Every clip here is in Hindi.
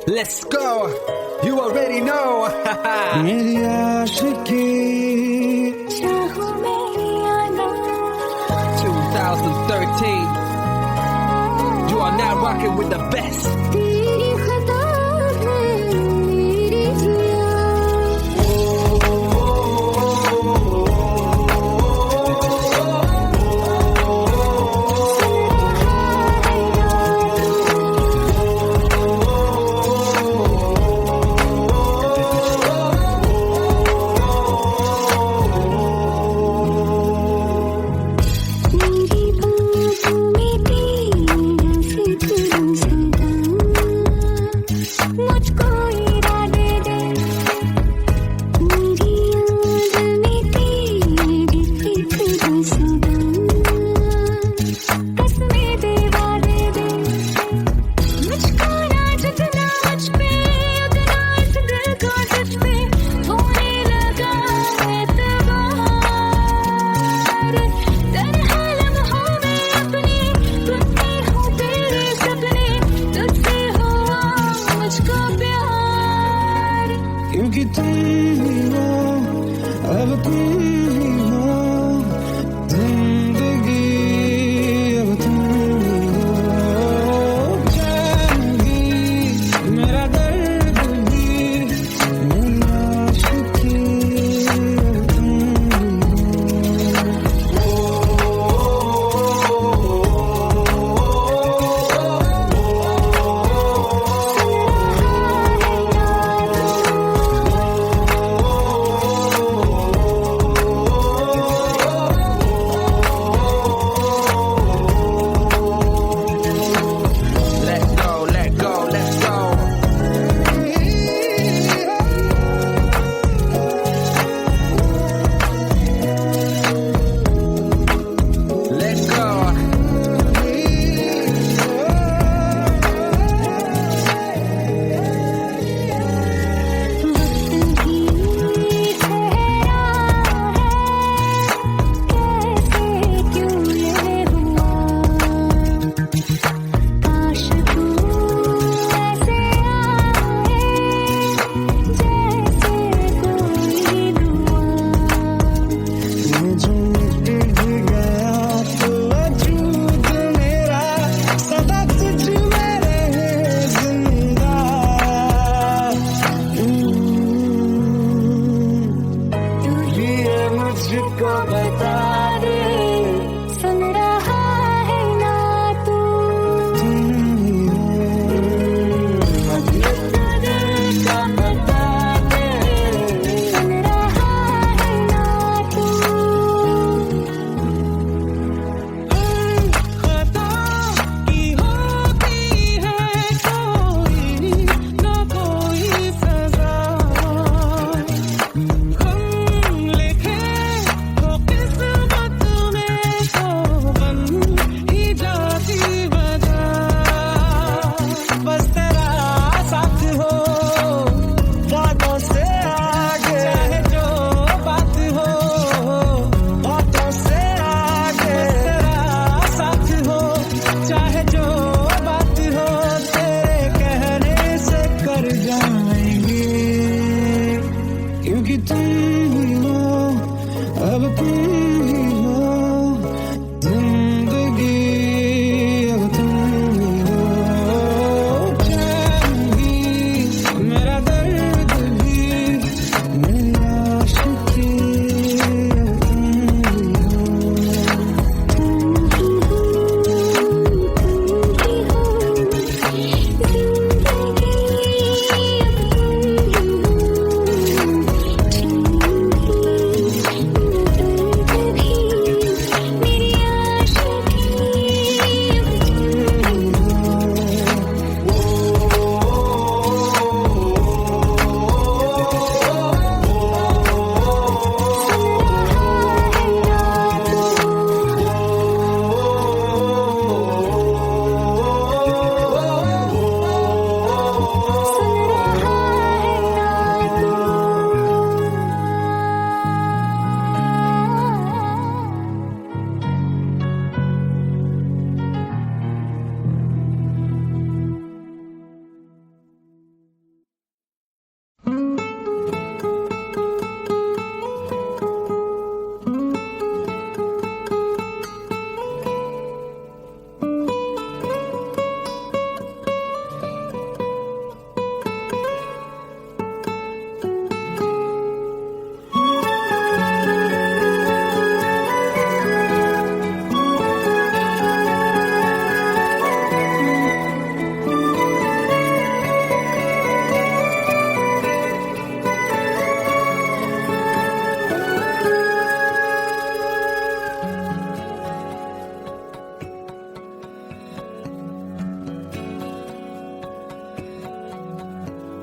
Let's go. You already know. मेरी आशिकी 2013. You are now rocking with the best. तेरी खता है मेरी जिया मेरी बातों में तेरा जिक्र सदा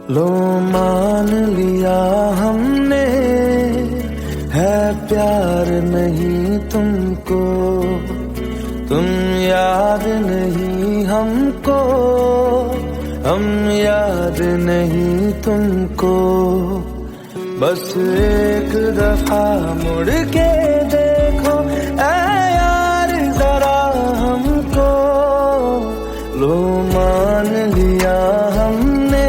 लो मान लिया हमने, है प्यार नहीं तुमको, तुम याद नहीं हमको, हम याद नहीं तुमको। बस एक दफा मुड़ के देखो ऐ यार जरा हमको, लो मान लिया हमने,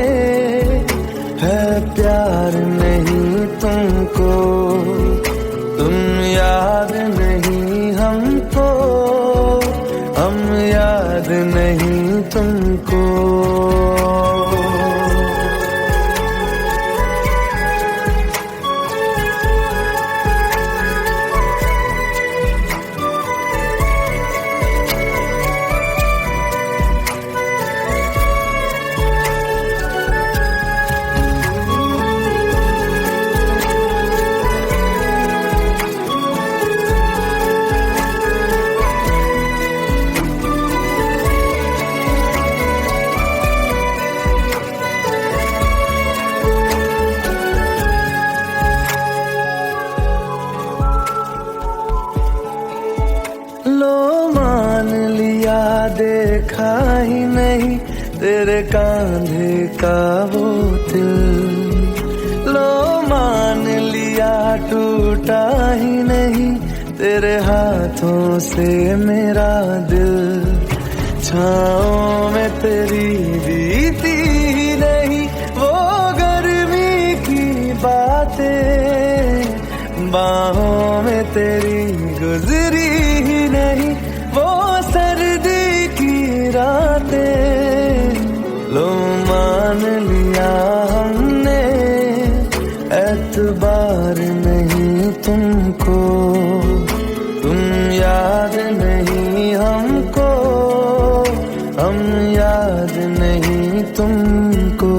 है प्यार नहीं तुमको, तुम याद नहीं हमको, हम याद नहीं तुमको। देखा ही नहीं तेरे कांधे का वो दिल, लो मान लिया टूटा ही नहीं तेरे हाथों से मेरा दिल। छाँव में तेरी बीती ही नहीं वो गर्मी की बातें, बाहों में तेरी गुजरी ही नहीं वो सर्दी की रातें। लो मान लिया हमने, एतबार नहीं तुमको, तुम याद नहीं हमको, हम याद नहीं तुमको।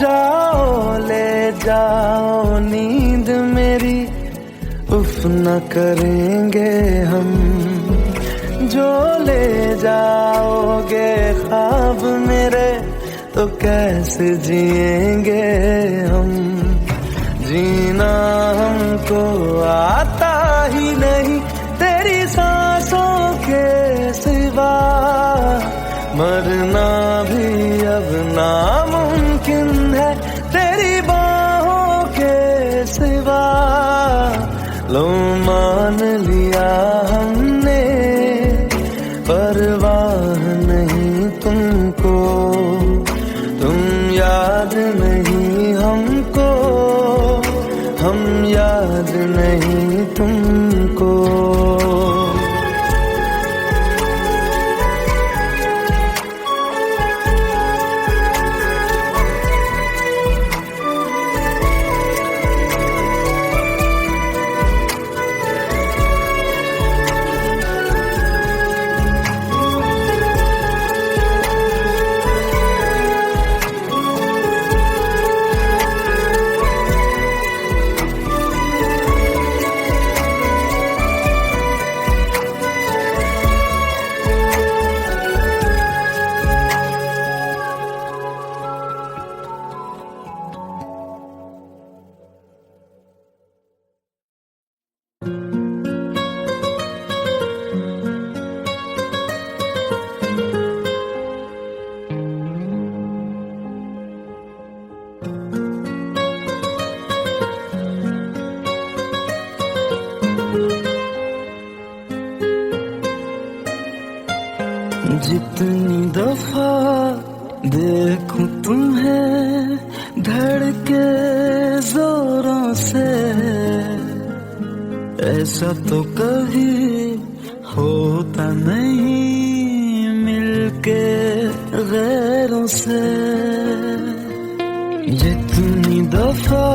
जाओ ले जाओ नींद मेरी, उफ न करेंगे हम, जो ले जाओगे ख्वाब मेरे तो कैसे जिएंगे हम। जीना हमको आता ही नहीं तेरी सांसों के सिवा, मरना भी अब नामुमकिन है तेरी बाहों के सिवा। लो मान लिया हमने, परवाह नहीं तुमको, तुम याद नहीं हमको, हम याद नहीं तुमको। जितनी दफा देखूं तुम्हें धड़के जोरों से, ऐसा तो कभी होता नहीं मिलके गैरों से। जितनी दफा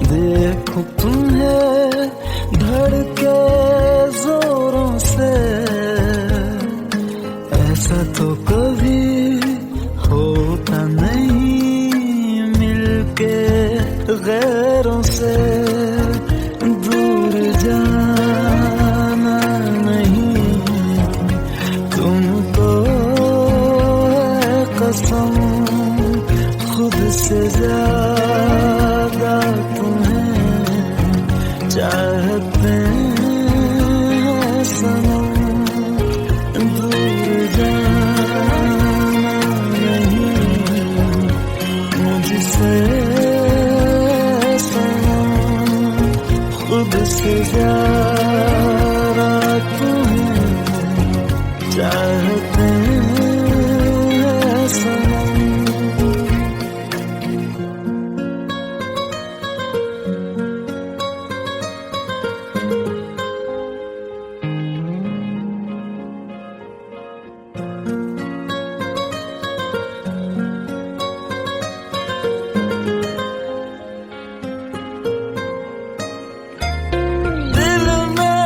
देखूं देखूं तुम्हें धड़के जोरों से, ऐसा तो कभी होता नहीं मिलके गैरों से। दूर जाना नहीं तुमको है कसम, खुद से ज्यादा तुम्हें चाहते हैं सनम। दूर जाना नहीं मुझसे सनम, खुद से ज्यादा तुम्हें चाहते हैं सनम। दिल में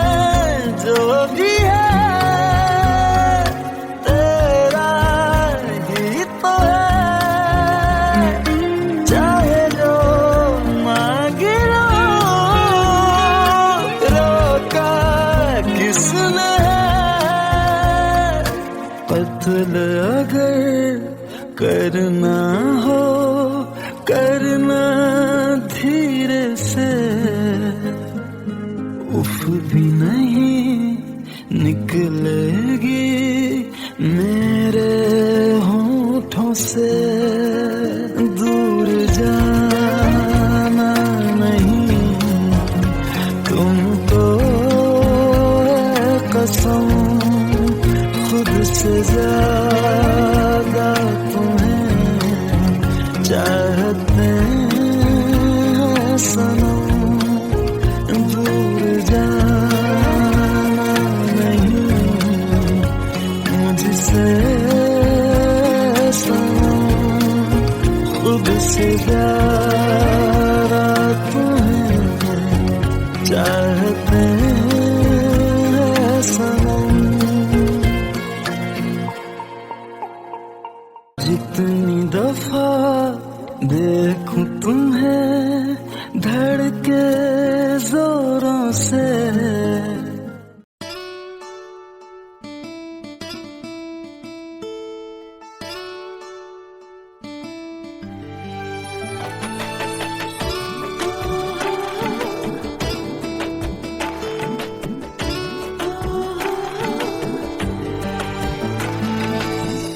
जो भी है तेरा ही तो है, चाहे जो मांग लो, रोका किसने है। कत्ल अगर करना हो करना धीरे से, उफ भी नहीं निकलेगी मेरे होठों से। दूर जाना नहीं तुमको है कसम, खुद से ज्यादा तुम्हें चाहते हैं सनम। दूर जाना नहीं मुझसे सनम, खुद से ज्यादा तुम्हें चाहते हैं सनम। जितनी दफा देखूं तुम्हें धड़के जोरों से,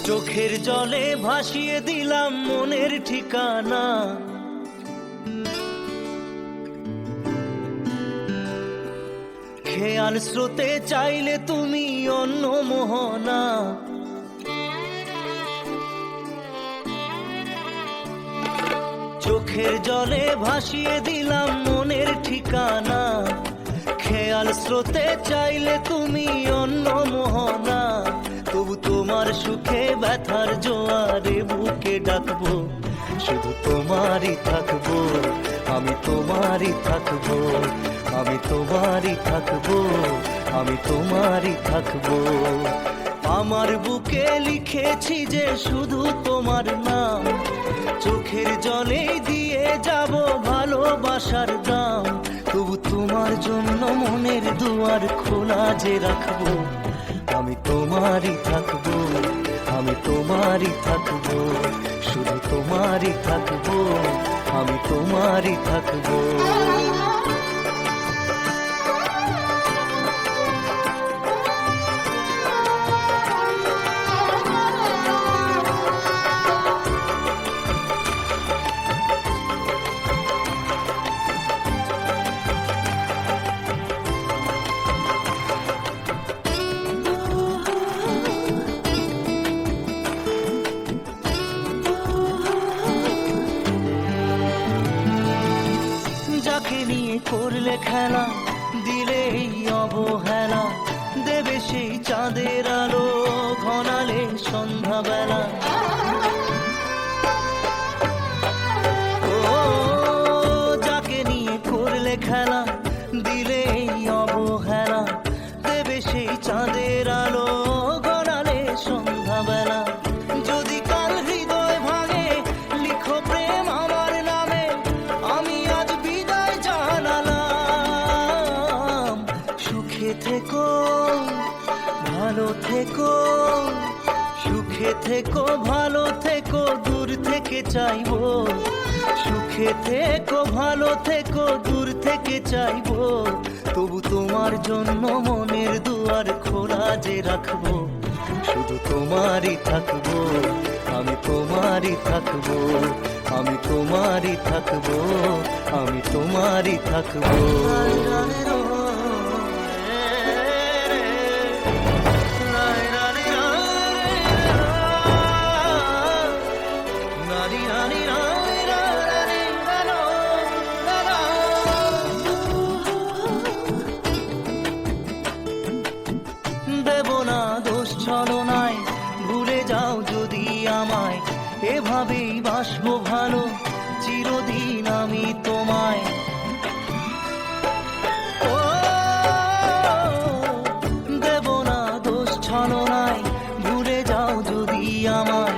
চোখের জলে ভাসিয়ে দিলাম মনের ঠিকানা, খেয়াল স্রোতে চাইলে তুমি অন্য মোহনা। চোখের জলে ভাসিয়ে দিলাম মনের ঠিকানা, খেয়াল স্রোতে চাইলে তুমি অন্য মোহনা। তবু তোমার সুখে ব্যথার জোয়ারে বুকে ডাকবো, শুধু তোমারই থাকবো, আমি তোমারই থাকবো, আমি তোমারই থাকবো, আমি তোমারই থাকবো। আমার বুকে লিখেছি যে শুধু তোমার নাম, চোখের জলে দিয়ে যাব ভালোবাসার দাম। তবু তোমার জন্য মনের দুয়ার খোলা যে রাখবো, আমি তোমারই থাকবো, আমি তোমারই থাকবো, শুধু তোমারই থাকবো, আমি তোমারই থাকবো। করলে খেলা দিলে এই অবহেলা, দেবে সেই চাঁদের আলো ঘনালে সন্ধ্যাবেলা। ও যাকে নিয়ে করলে থেকো ভালো থেকো, সুখে থেকো ভালো থেকো, দূর থেকে চাইবো। সুখে থেকো ভালো থেকো, দূর থেকে চাইবো। তবু তোমার জন্য মনের দুয়ার খোলা যে রাখবো। শুধু তোমারই থাকবো, আমি তোমারই থাকবো, আমি তোমারই থাকবো, আমি তোমারই থাকবো। দেব না দোষ ছলনায়, ভুলে যাও যদি আমায়। এভাবেই বাসবো ভালো চিরদিন আমি তোমায়। ও দেব না দোষ ছলনায়, ভুলে যাও যদি আমায়।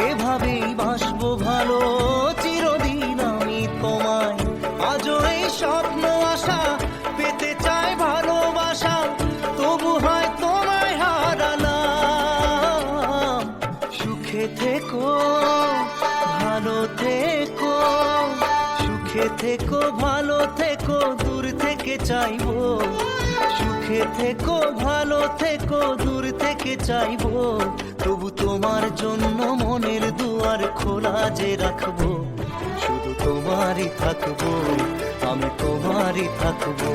এভাবেই বাসবো ভালো চিরদিন আমি তোমায়। আজও এই স্বপ্ন আশা পেতে চাই ভালোবাসা, তবু হয় তোমায় হারালাম। সুখে থেকো ভালো থেকো, সুখে থেকো ভালো থেকো, দূর থেকে চাইবো। সুখে থেকো ভালো থেকো, দূর থেকে চাইবো। তবু তোমার জন্য মনের দুয়ার খোলা যে রাখবো। শুধু তোমারই থাকবো, আমি তোমারই থাকবো,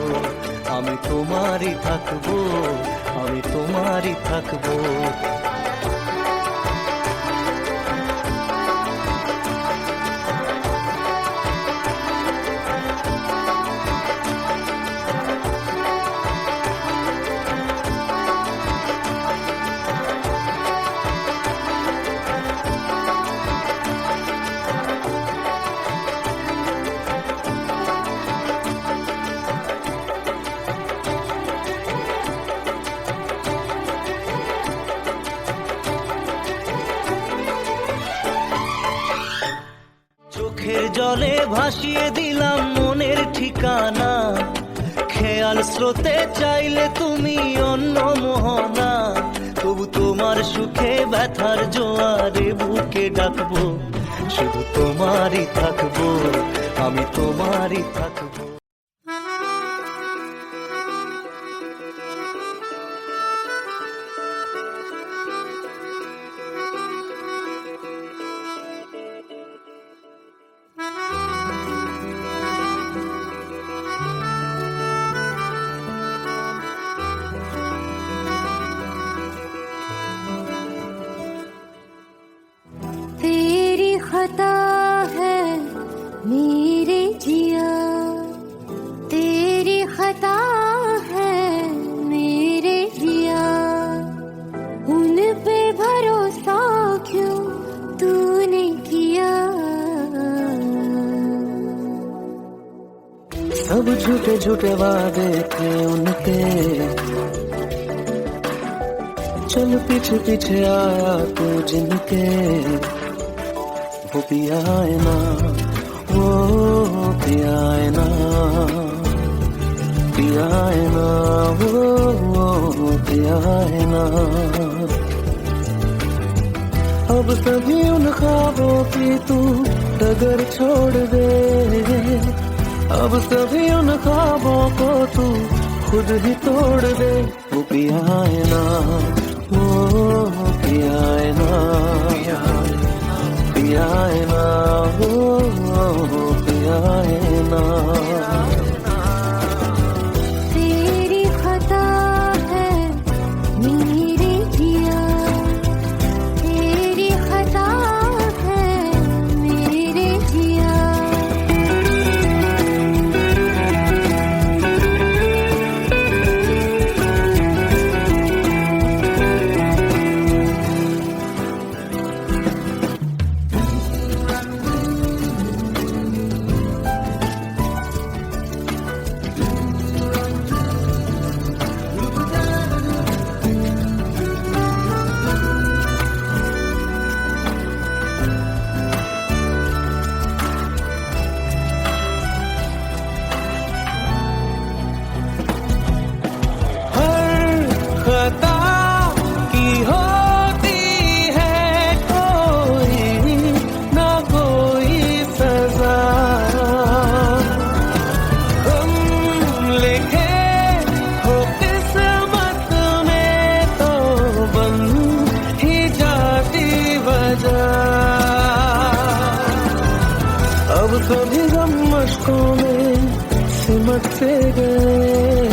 আমি তোমারই থাকবো, আমি তোমারই থাকবো। চোখের জলে ভাসিয়ে দিলাম মনের ঠিকানা। খেয়াল স্রোতে চাইলে তুমি অন্য মোহনা। তবু তোমার সুখে ব্যথার জোয়ারে বুকে ডাকবো। শুধু তোমারই থাকবো, আমি তোমারই থাকবো। तेरी खता है मेरे जिया, तेरी खता है मेरे जिया। उन पे भरोसा क्यों तूने किया। सब झूठे झूठे वादे थे उनके, चल पीछे पीछे आया तू जिनके। वो पिया है ना, वो पिया है ना, पिया है ना, वो पिया है ना। अब सभी उन ख्वाबों की तू डगर छोड़ दे। अब सभी उन ख्वाबों को तू खुद ही तोड़ दे। वो पिया है ना, वो पिया है ना, पिया है ना, वो पिया है ना। तेरी खता है मेरे जिया, तेरी खता है मेरे जिया। इश्कों में सिमट से गए,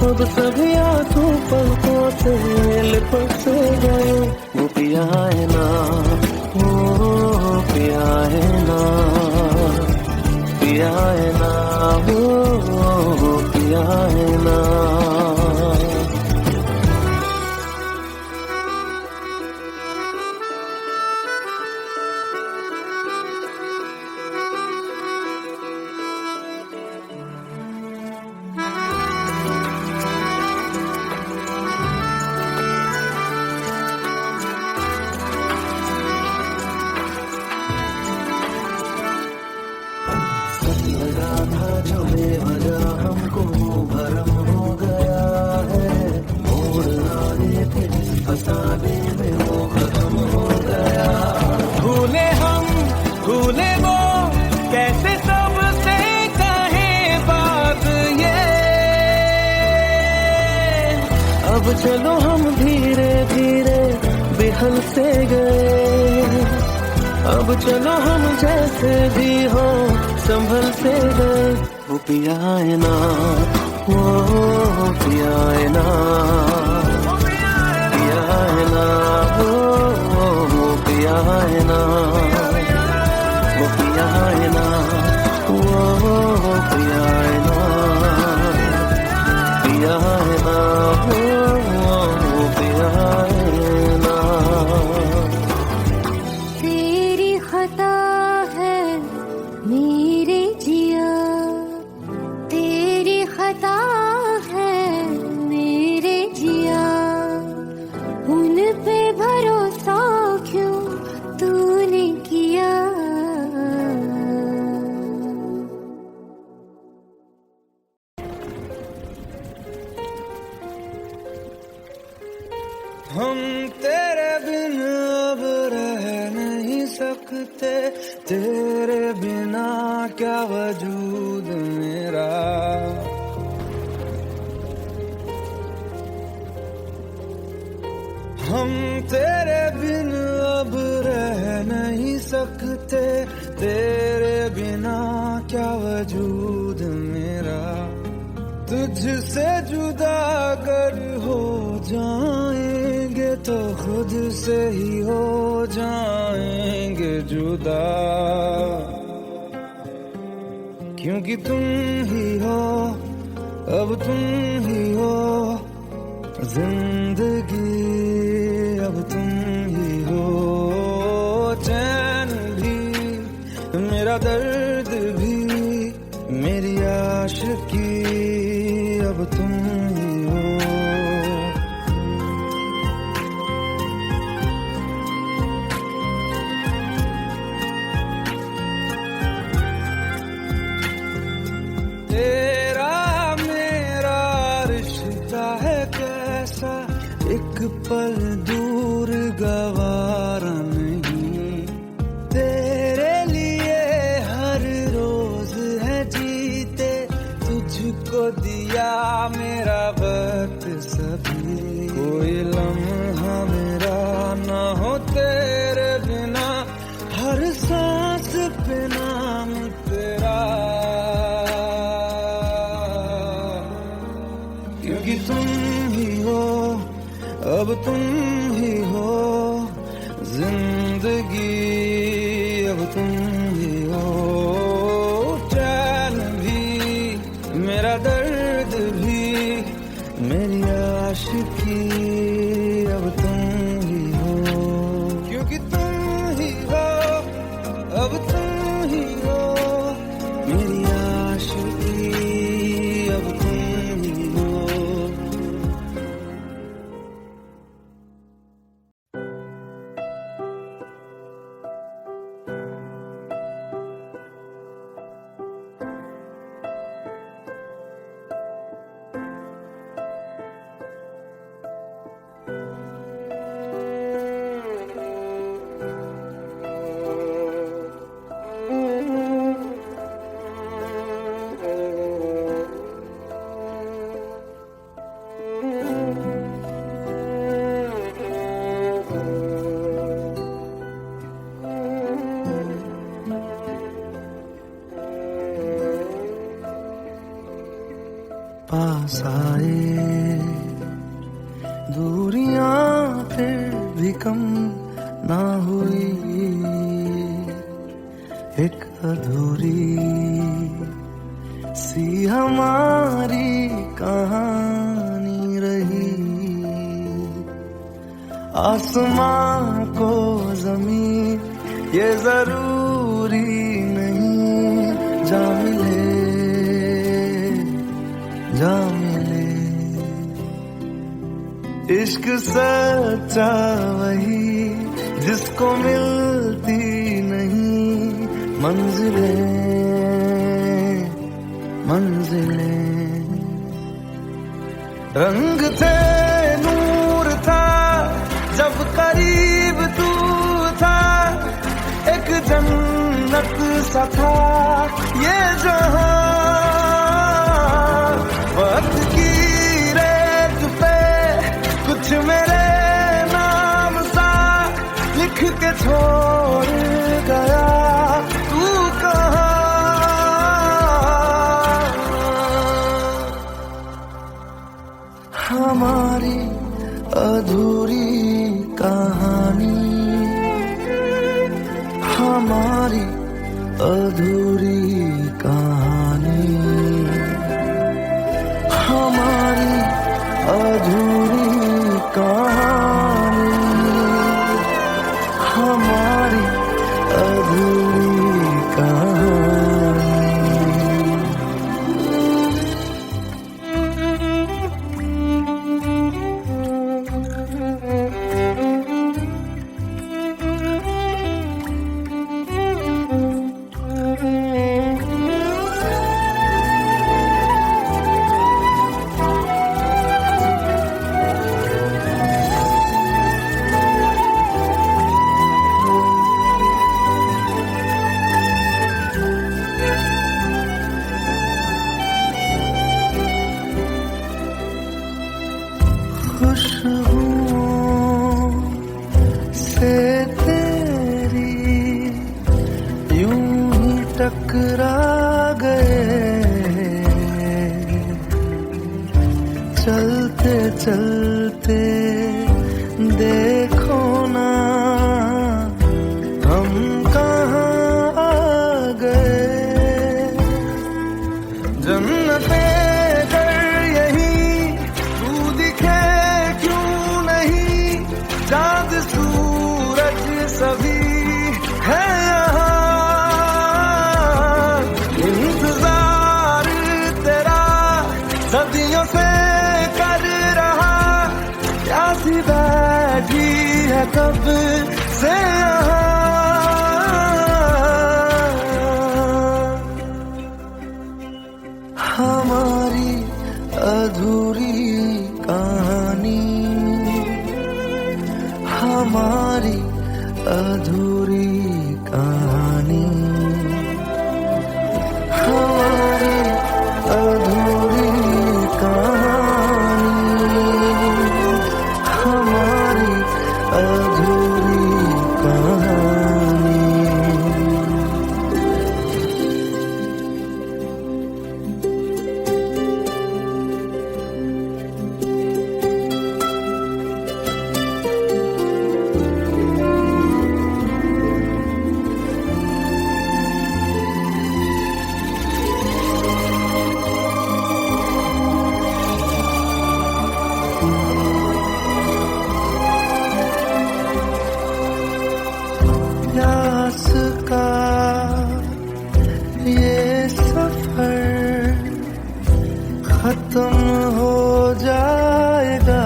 अब सभी आंसू पलकों से लिपट से गए। वो पिया है ना, वो पिया है ना, पिया है ना, वो पिया है ना। लगा था जो बेवजह हमको भरम हो गया है, मोड़ आए थे जिस फसाने में वो खत्म हो गया। भूले हम भूले वो, कैसे सबसे कहे बात ये। अब चलो हम धीरे धीरे बिहल से गए, अब चलो हम जैसे भी हो संभल से गए। वो पिया है ना, वो पिया है ना, पिया है ना, वो पिया है ना, वो पिया है ना, वो पिया है ना, पिया है ना, वो पिया है ना। तेरी खता है मेरे जिया, तेरी खता है मेरे जिया, उन पे भरोसा क्यों तूने किया। हम तेरे बिन अब रह नहीं सकते, तेरे बिना क्या वजूद मेरा। हम तेरे बिन अब रह नहीं सकते, तेरे बिना क्या वजूद मेरा। तुझसे जुदा अगर हो जाएंगे तो खुद से ही हो जाएंगे जुदा, क्योंकि तुम ही हो, अब तुम ही हो जिंदगी, अब तुम ही हो चैन भी, मेरा दर्द भी, मेरी आशिकी, अब तुम ही हो। तेरा मेरा रिश्ता है कैसा, एक पल दूर गवारा नहीं। तेरे लिए हर रोज है जीते, तुझको दिया मेरा वक्त सभी। कोई लम्हा मेरा ना हो तेरे बिना, हर सांस पे नाम तेरा, क्योंकि तुम ही हो, अब तुम ही हो जिंदगी, अब तुम ही हो चैन भी, मेरा दर्द भी, मेरी आशिकी, अब तुम ही हो, क्योंकि तुम ही हो, अब तुम ही हो मेरी आशिकी, अब तुम ही हो। पास आए, दूरियां फिर भी कम ना हुई, एक अधूरी सी हमारी कहानी रही। आसमां को जमीन ये जरूरी नहीं, जा मिले जा मिले। इश्क सच्चा वही जिसको मिलती नहीं मंजिलें मंजिलें। रंग थे नूर था जब करीब तू था, एक जन्नत सा था ये जहां। वक्त की रेत पे कुछ मेरे नाम सा लिख के छोड़ गया तू कहाँ। हमारी अधूरी कहानी, हमारी अधूरी कहानी, हमारी अधूरी कहानी, हमारी अधूरी कहानी। खुशबुओं से तेरी यूं ही टकरा गए, चलते चलते देखो ना हम कहाँ आ गए। जन्नते कर यही तू दिखे चाँद सूरज सभी है यहाँ। इंतजार तेरा सदियों से कर रहा, प्यासी बैठी है कब से यहाँ। हमारी अधूरी कहानी, हमारी अधूरी कहानी, हमारी अधूरी कहानी, हमारी अधूरी कहानी। प्यास का ये सफर खत्म हो जाएगा,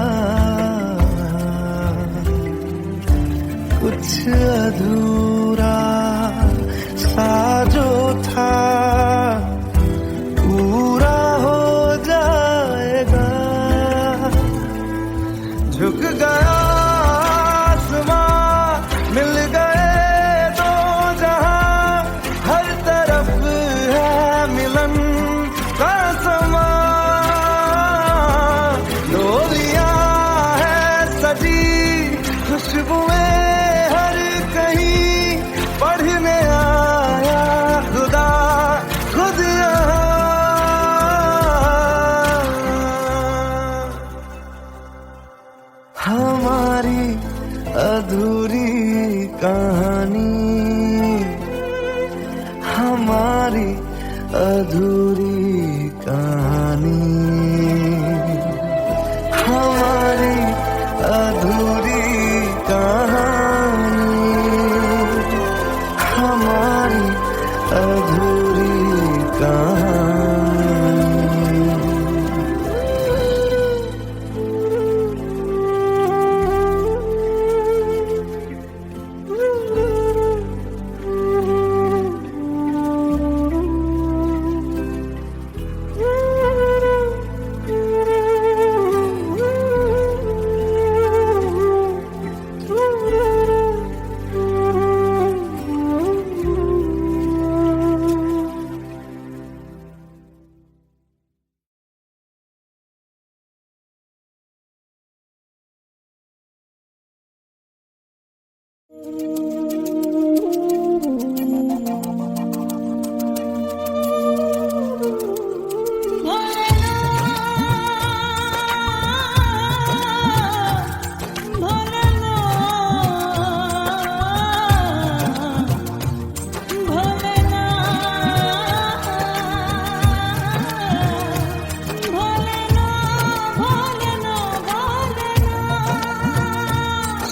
कुछ अधूरा सा जो था पूरा हो जाएगा। झुक गया मिल गए दो जहां, हर तरफ है मिलन का समा। डोलियां है सजी खुशबुएं हर कहीं, अधूरी कहानी, हमारी अधूरी कहानी, हमारी अधूरी कहानी।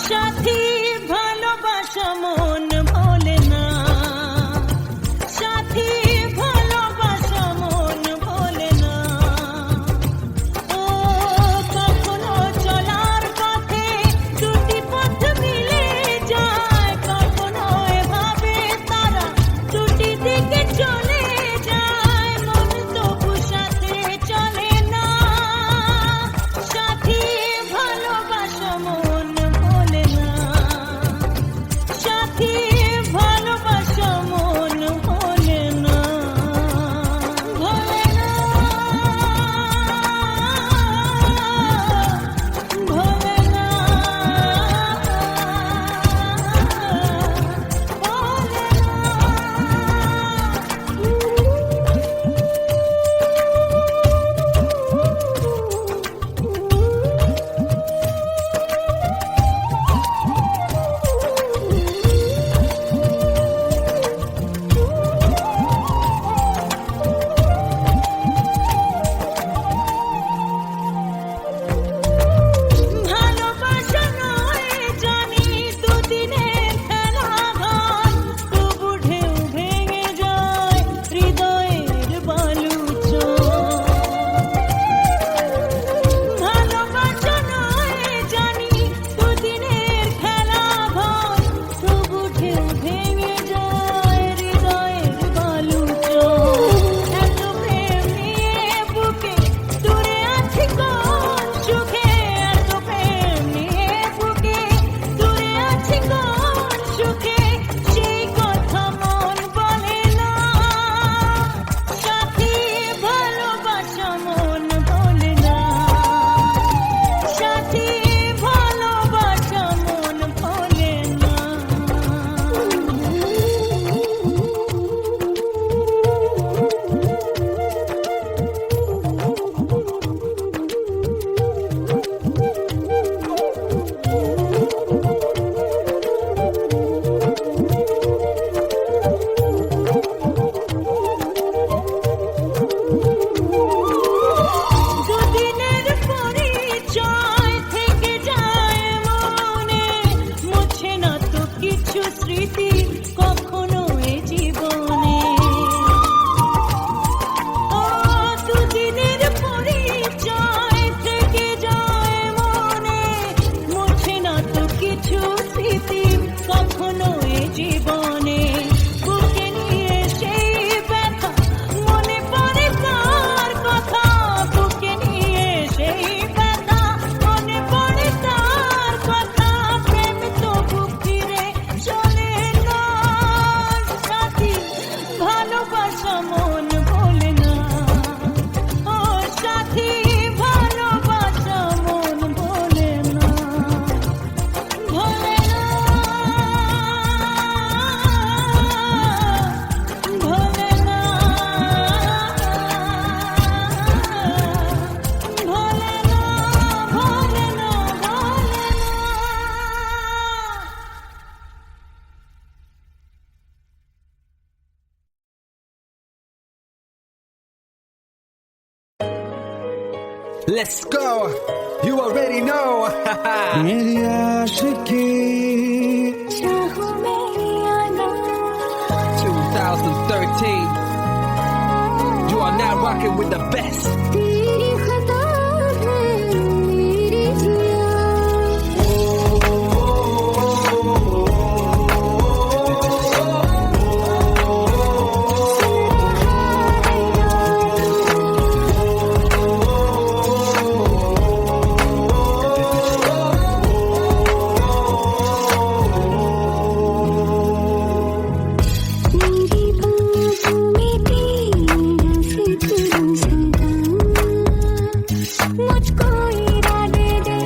সাথী ভালোবাসা Let's go. You already know. मेरी आशिकी 2013. You are now rocking with the best. तेरी खता है मेरी जिया मुझको इरादे दे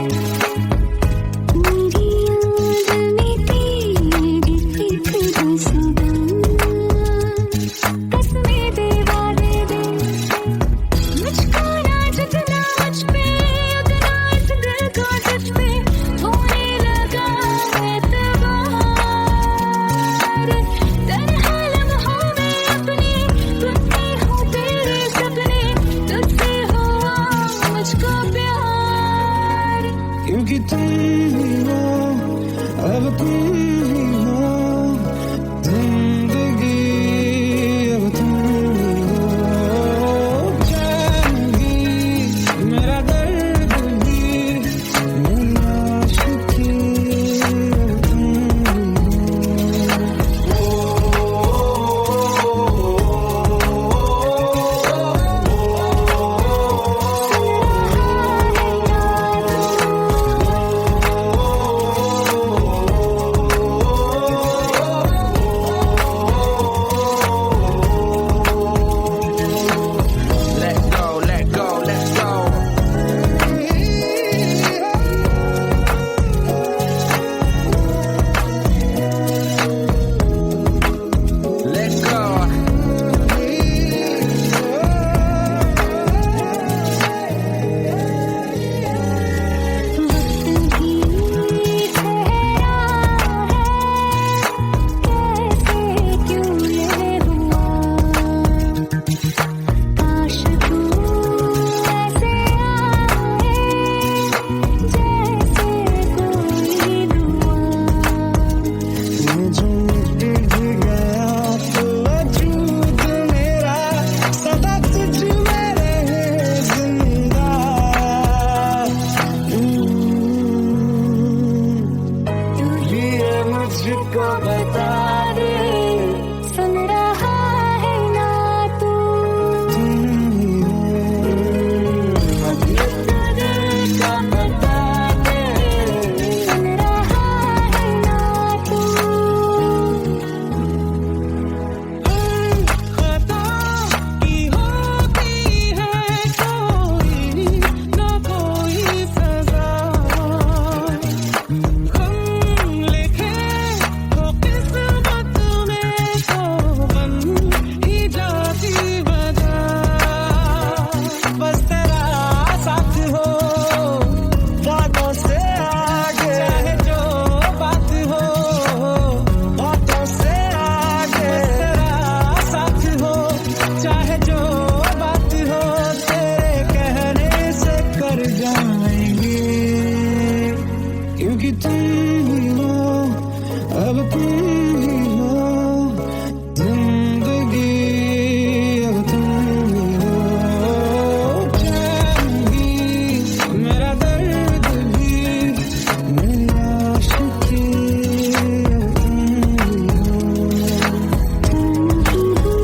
मेरी याद में तेरी फिक्र सदा कसमें दे वादे दे मुझको ना जितना मुझ पे उतना इस दिल को तुझ पे होने लगा एतबार तन्हा लम्हों में अपने टूटे हो तेरे सपने तुझसे हुआ मुझको प्यार क्योंकि तुम ही हो अब तुम ही हो जिंदगी अब तुम ही हो जान भी मेरा दर्द भी मेरी आशिकी अब तुम ही Let go, let go, let's go. Let go. वक्त भी ठहरा है कैसे क्यों ये हुआ काश तू ऐसे आए जैसे कोई दुआ मैं जो मिट गया तो वजूद मेरा सदा तुझ में रहे जिंदा ये मुझको बता दे सुन रहा है ना तू तुम ही हो अब ये दिल का बता दे सुन रहा है ना तू खता की होती है कोई ना कोई सजा हम लिखे तो किस्मत में तो बन ही जाती वजह बस तेरा साथ हो बातों से आगे चाहे जो बात हो बातों से आगे तेरा साथ हो चाहे जो बात हो तेरे कहने से कर जाएंगे क्योंकि तुम ही हो अब तुम ही हो जिंदगी अब तुम ही हो जान भी मेरा दर्द भी मेरी आशिकी अब तुम ही हो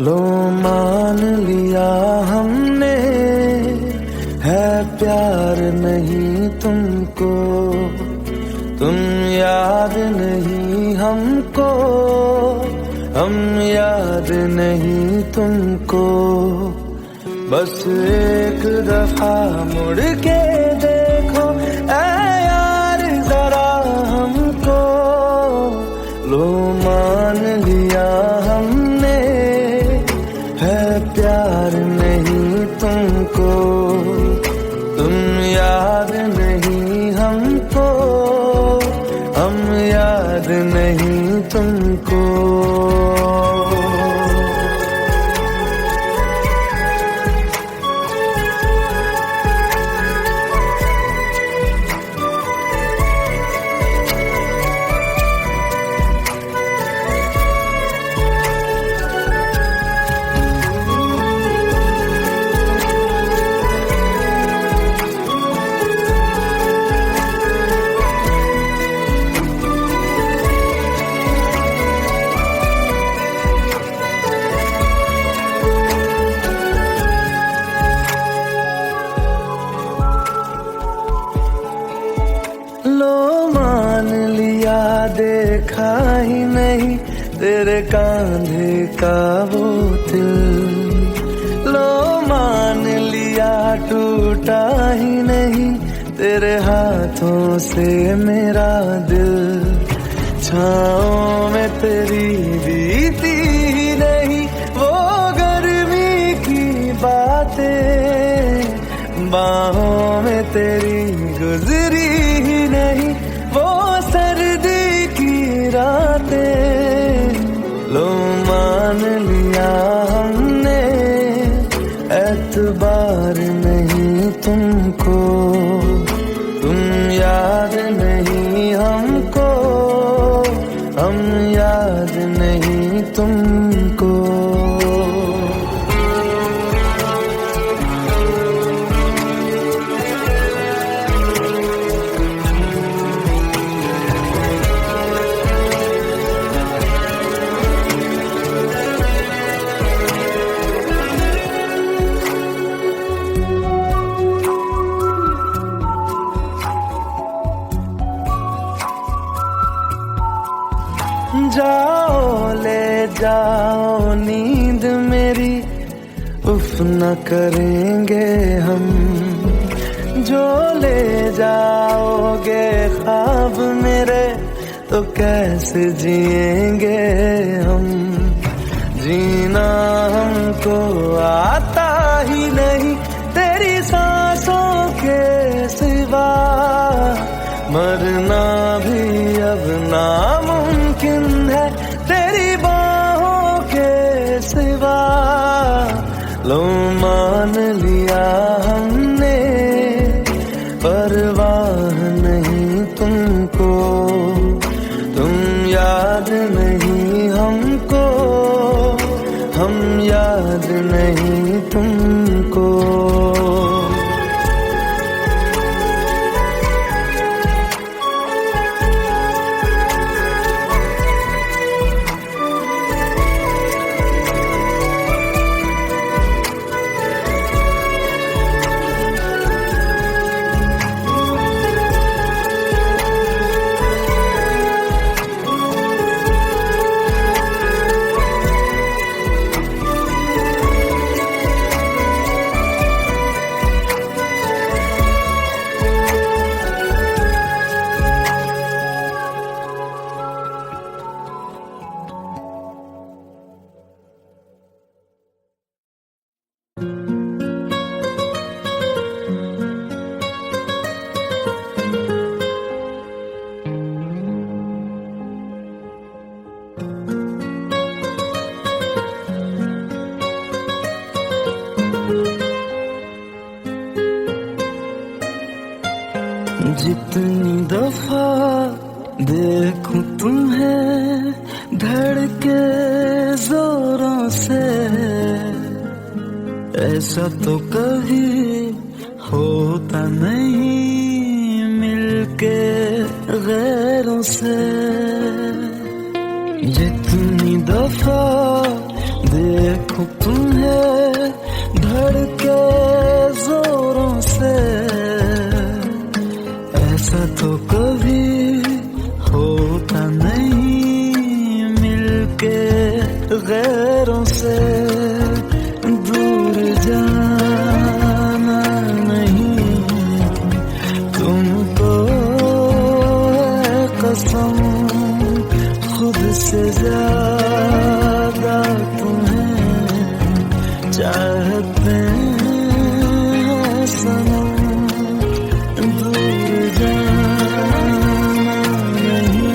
लो मान लिया हमने, है प्यार नहीं तुमको, तुम याद नहीं हमको, हम याद नहीं तुमको। बस एक दफा मुड़ के देखो ऐ यार जरा हमको, लो मान लिया हमने, है प्यार नहीं तुमको, तुम याद नहीं हमको, हम याद नहीं तुमको। लो मान लिया देखा ही नहीं तेरे कांधे का वो दिल, लो मान लिया टूटा ही नहीं तेरे हाथों से मेरा दिल। छाँव में तेरी बीती ही नहीं वो गर्मी की बातें, बाहों में तेरी गुजरी ही नहीं वो सर्दी की रातें। लो मान लिया हमने, एतबार नहीं तुमको, तुम याद नहीं हमको, हम याद नहीं तुमको। जाओ ले जाओ नींद मेरी, उफ न करेंगे हम, जो ले जाओगे ख्वाब मेरे तो कैसे जिएंगे हम। जीना हमको आता ही नहीं तेरी सांसों के सिवा, मरना भी अब नामुमकिन है तेरी बाहों के सिवा। लो मान लिया हमने, परवाह नहीं तुमको, तुम याद नहीं हमको, हम याद नहीं तुमको। जितनी दफा देखूं तुम्हें धड़के जोरों से, ऐसा तो कभी होता नहीं मिलके गैरों से। जितनी दफा देखूं तुम्हें धड़के जोरों से, ऐसा तो कभी होता नहीं मिलके गैरों से। दूर जाना नहीं तुमको है कसम, खुद से ज्यादा तुम्हें चाहते हैं सनम। दूर जाना नहीं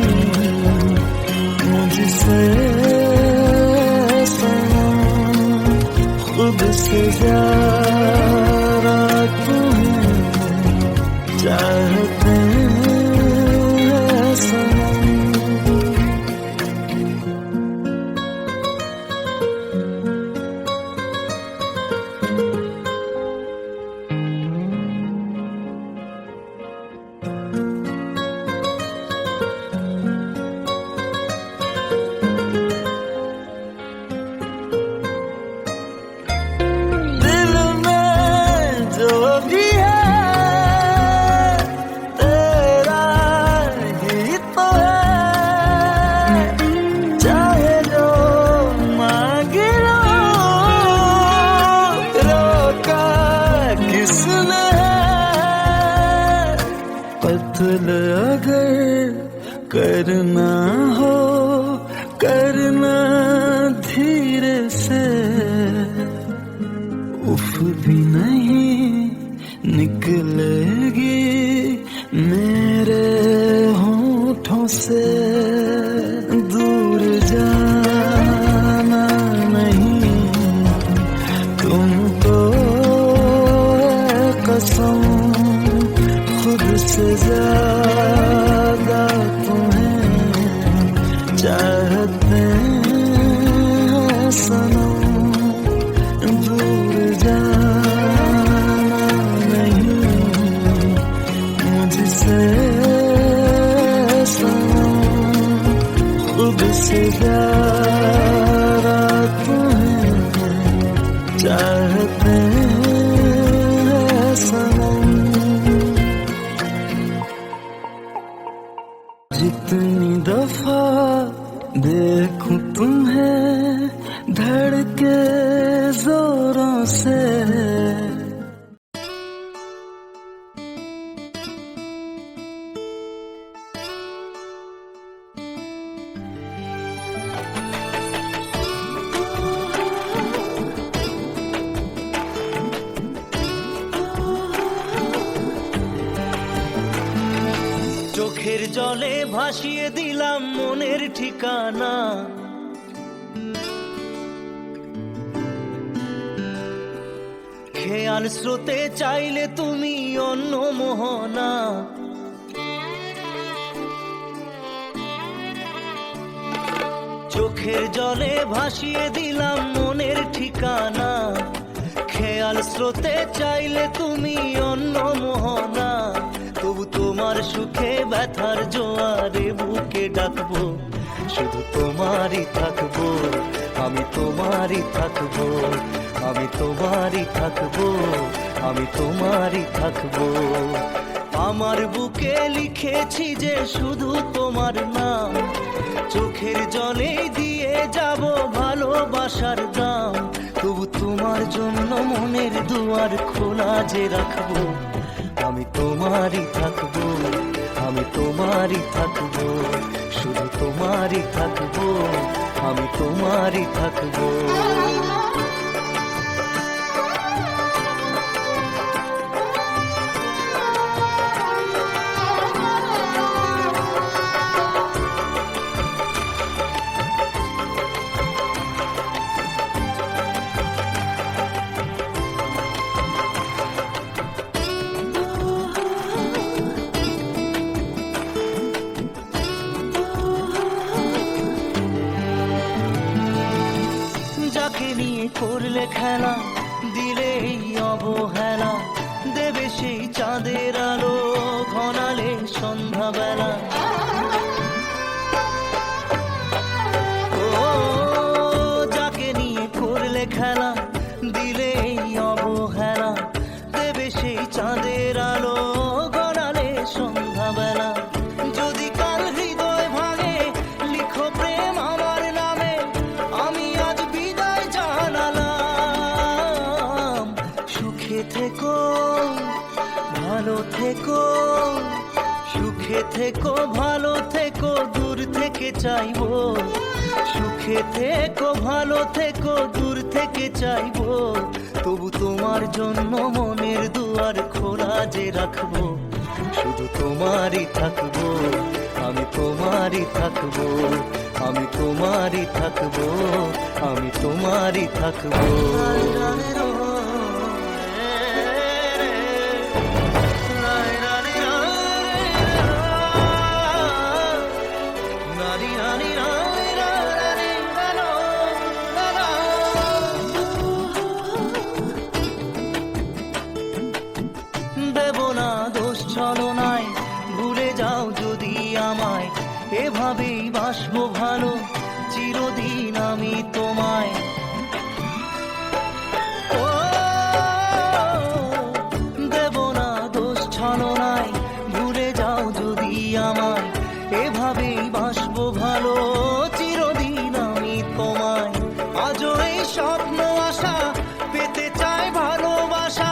मुझसे सनम, खुद से ज्यादा तुम्हें चाहते हैं सनम। दिल में जो भी है तेरा ही तो है, चाहे जो मांगे लो, रोका किसने है। कत्ल अगर करना हो करना धीरे से, उफ भी नहीं निकलेगी मेरे होठों से। दूर जाना नहीं तुमको है कसम, खुद से ज्यादा तुम्हें चाहते हैं सनम। दूर जाना नहीं मुझसे सनम, खुद से ज्यादा तुम्हें चाहते हैं सनम। जितनी दफा देखूं तुम्हें धड़के जोरों से, চোখের জলে ভাসিয়ে দিলাম মনের ঠিকানা, খেয়াল স্রোতে চাইলে তুমি অন্য মোহনা। চোখের জলে ভাসিয়ে দিলাম মনের ঠিকানা, খেয়াল স্রোতে চাইলে তুমি অন্য মোহনা। তবু তোমার সুখে ব্যথার জোয়ারে বুকে ডাকবো, শুধু তোমারই থাকবো, আমি তোমারই থাকবো, আমি তোমারই থাকবো, আমি তোমারই থাকবো। আমার বুকে লিখেছি যে শুধু তোমার নাম, চোখের জলে দিয়ে যাব ভালোবাসার দাম। তবু তোমার জন্য মনের দুয়ার খোলা যে রাখবো, আমি তোমারই থাকবো, আমি তোমারই থাকবো, শুধু তোমারই থাকবো, আমি তোমারই থাকবো। যাকে নিয়ে করলে খেলা, দিলে এই অবহেলা, দেবে সেই চাঁদের আলো ঘনালে সন্ধ্যাবেলা। ও যাকে নিয়ে করলে থেকো, ভালো থেকো, সুখে থেকো, ভালো থেকো, দূর থেকে চাইবো। সুখে থেকো, ভালো থেকো, দূর থেকে চাইবো। তবু তোমার জন্য মনের দুয়ার খোলা যে রাখবো। শুধু তোমারই থাকবো, আমি তোমারই থাকবো, আমি তোমারই থাকবো, আমি তোমারই থাকবো। দেব না দোষ ছলনায়, ভুলে যাও যদি আমায়। এভাবেই বাসবো ভালো চিরদিন আমি তোমায়। ও দেব না দোষ ছলনায়, ভুলে যাও যদি আমায়। এভাবেই বাসবো ভালো চিরদিন আমি তোমায়। আজও এই স্বপ্ন আশা পেতে চাই ভালোবাসা,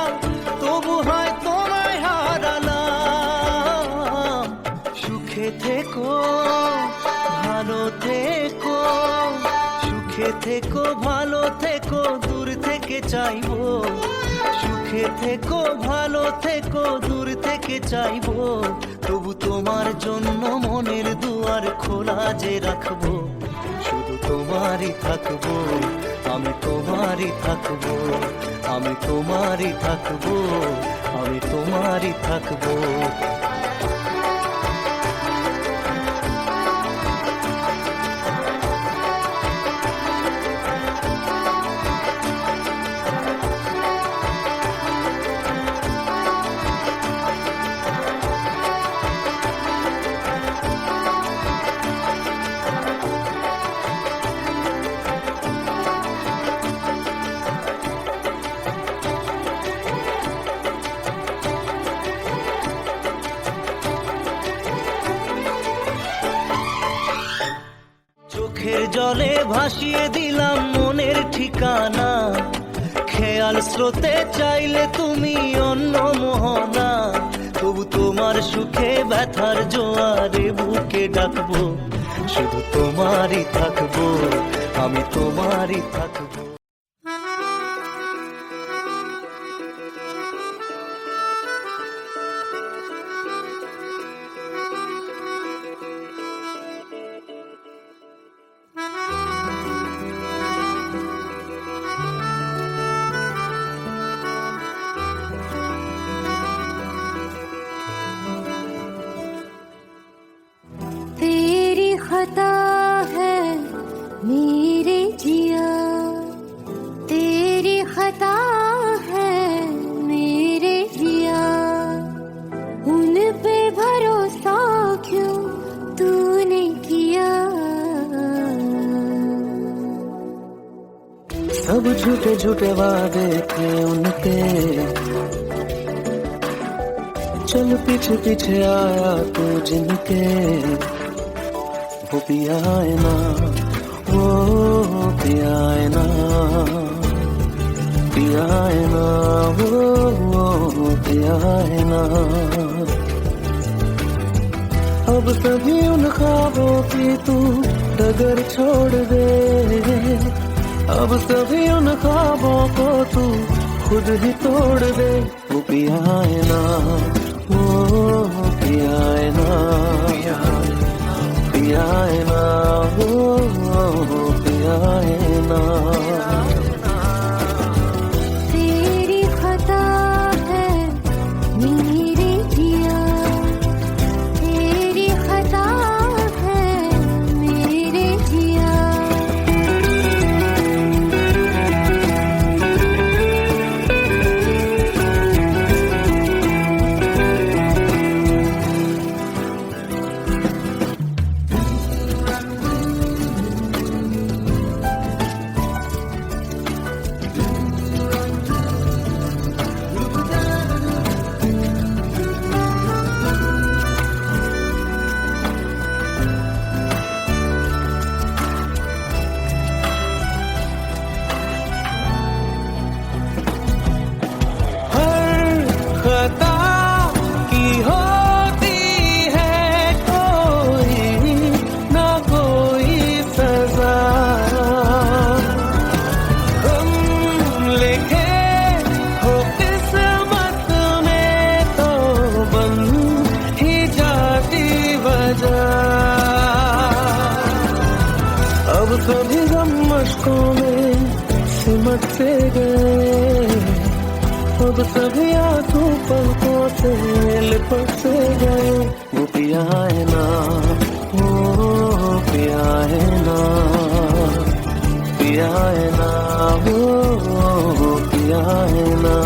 তবু হয় তোমায় হারালাম। সুখে থেকো, ভালো থেকো, সুখে থেকো, ভালো থেকো, দূর থেকে চাইবো। সুখে থেকো, ভালো থেকো, দূর থেকে চাইবো। তবু তোমার জন্য মনের দুয়ার খোলা যে রাখবো। শুধু তোমারই থাকবো, আমি তোমারই থাকবো, আমি তোমারই থাকবো, আমি তোমারই থাকবো। চোখের জলে ভাসিয়ে দিলাম মনের ঠিকানা। খেয়াল স্রোতে চাইলে তুমি অন্য মোহনা। তবু তোমার সুখে ব্যথার জোয়ারে বুকে ডাকবো। শুধু তোমারই থাকবো, আমি তোমারই থাকবো। तेरी खता है मेरे जिया, तेरी खता है मेरे जिया। उन पे भरोसा क्यों तूने किया। सब झूठे झूठे वादे थे उनके, चल पीछे पीछे आया तू जिनके। वो पिया है ना, वो पिया है ना, पिया है ना, वो पिया है ना। अब सभी उन ख्वाबों की तू डगर छोड़ दे। अब सभी उन ख्वाबों को तू खुद ही तोड़ दे। वो पिया है ना, वो पिया है ना, पिया है ना, वो पिया है ना। तेरी खता है मेरे जिया, तेरी खता है मेरे जिया। सभी गम मशकों में सिमट से गए, अब सभी आंसू पलकों से लिपट से गए। वो पिया है ना, वो पिया है ना, पिया है ना, वो पिया है ना।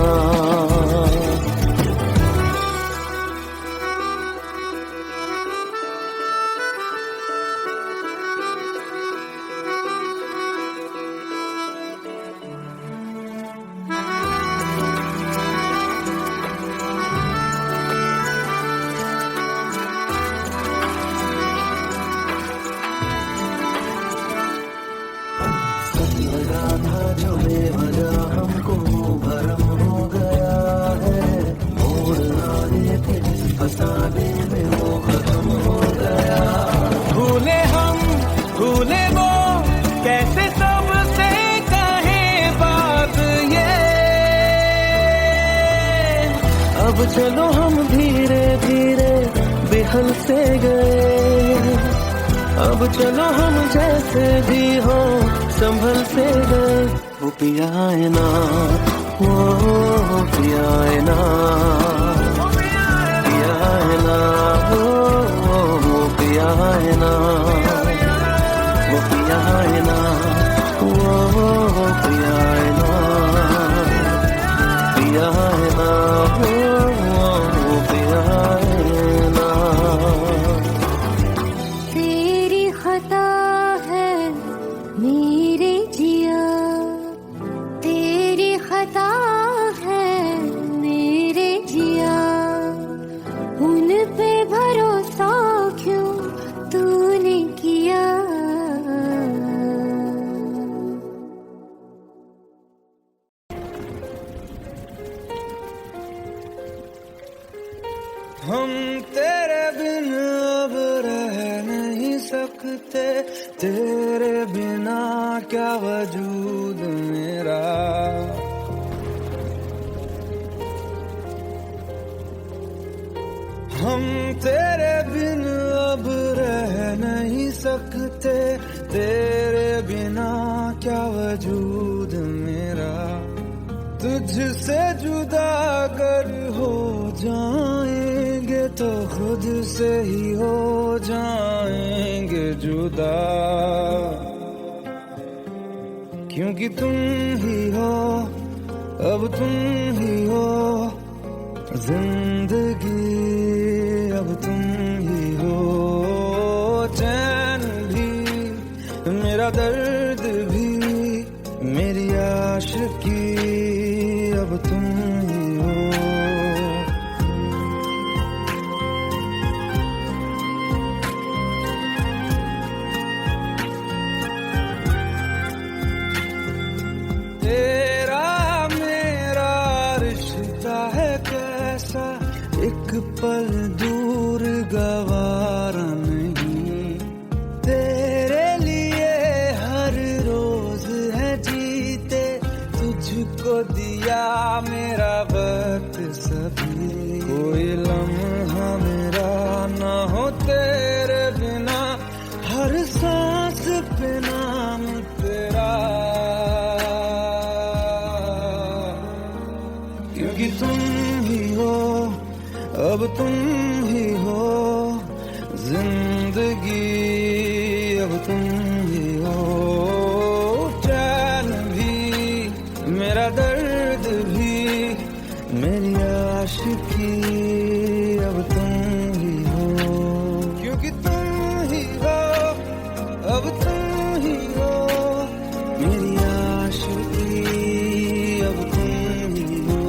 जो बेवजह हमको भरम हो गया है, मोड़ आए थे जिस फसाने में वो खत्म हो गया। भूले हम भूले वो, कैसे सबसे कहे बात ये। अब चलो हम धीरे धीरे बेहल से गए, अब चलो हम जैसे भी हो संभल से गए। वो पिया है ना, वो पिया है ना, पिया है ना, वो पिया है ना, वो पिया है ना, वो पिया है ना, पिया है ना, वो पिया है ना। तेरी खता है मेरे जिया, तेरी खता है मेरे जिया, उन पे भरोसा क्यों तूने किया। हम तेरे बिन अब रह नहीं सकते, तेरे बिना क्या वजूद मेरा। हम तेरे बिन अब रह नहीं सकते, तेरे बिना क्या वजूद मेरा। तुझसे जुदा अगर हो जाएंगे तो खुद से ही हो जाएंगे जुदा। क्योंकि तुम ही हो, अब तुम ही हो जिंदगी, अब तुम ही हो चैन भी, मेरा दर्द भी, मेरी आशिकी, अब तुम ही हो। तेरा मेरा रिश्ता है कैसा, एक पल दूर गवारा नहीं। तेरे लिए हर रोज है जीते, तुझको दिया मेरा वक्त सभी। कोई लम्हा मेरा ना हो तेरे बिना, हर सांस पे नाम तेरा। क्योंकि तुम ही हो, अब तुम ही हो जिंदगी, अब तुम ही हो चैन भी, मेरा दर्द भी, मेरी आशिकी, अब तुम ही हो। क्योंकि तुम ही हो, अब तुम ही हो मेरी आशिकी, अब तुम ही हो।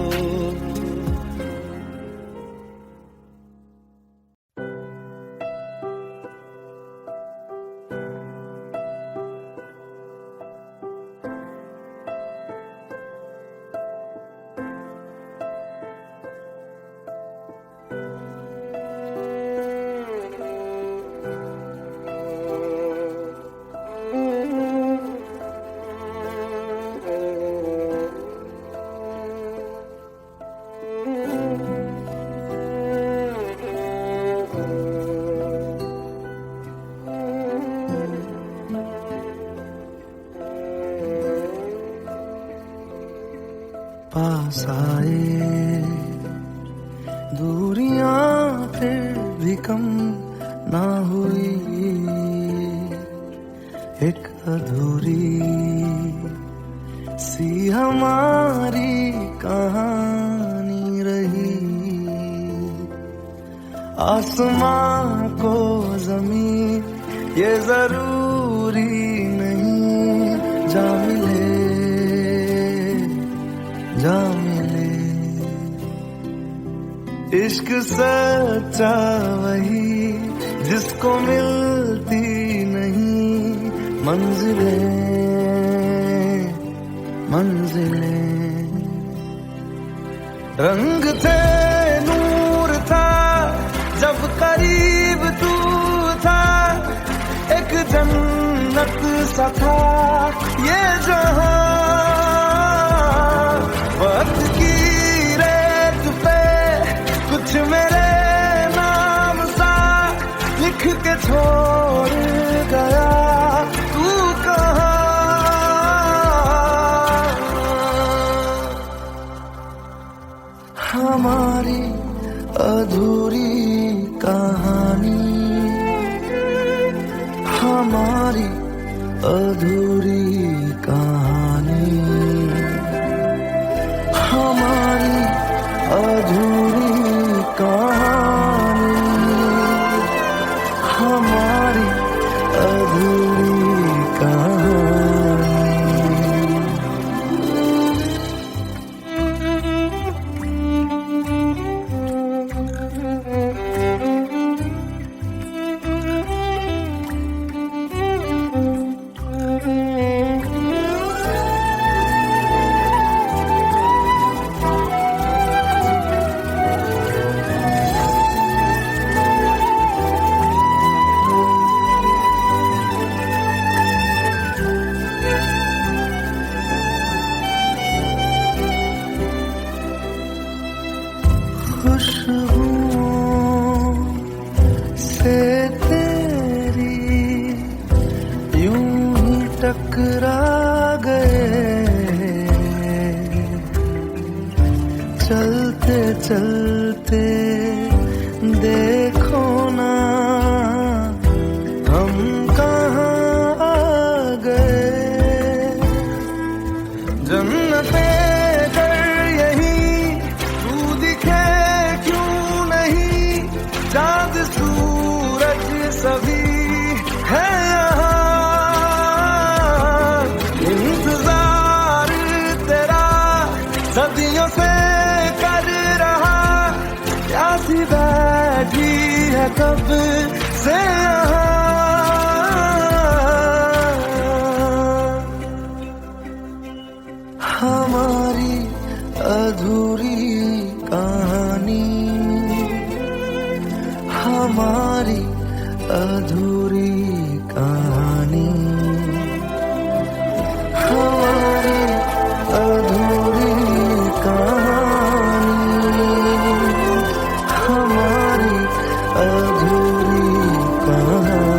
पास आए, दूरियां फिर भी कम ना हुई, एक अधूरी सी हमारी कहानी रही। आसमां को जमीन ये जरूरी नहीं, जा मिले जा मिले। इश्क सच्चा वही जिसको मिलती नहीं मंजिलें मंजिलें। रंग थे नूर था जब करीब तू था, एक जन्नत सा था ये जहां। वक्त की रेत पे कुछ मेरे नाम सा लिख के छोड़ गया तू कहाँ। हमारी अधूरी कहानी, हमारी अधूरी कहानी, हमारी अधूरी कहानी, हमारी अधूरी कहानी। खुशबुओं से तेरी यूं ही टकरा गए, चलते चलते देखो ना हम कहाँ आ गए। जन्नते चाँद सूरज सभी है यहाँ, इंतजार तेरा सदियों से कर रहा, प्यासी बैठी है कब से यहाँ। हमारी अधूरी कहानी, हमारी अधूरी कहानी, हमारी अधूरी कहानी, हमारी अधूरी कहानी।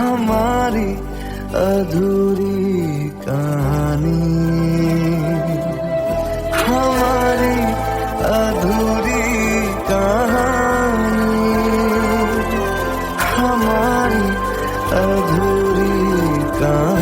हमारी अधूरी कहानी, हमारी अधूरी कहानी, हमारी अधूरी कहानी।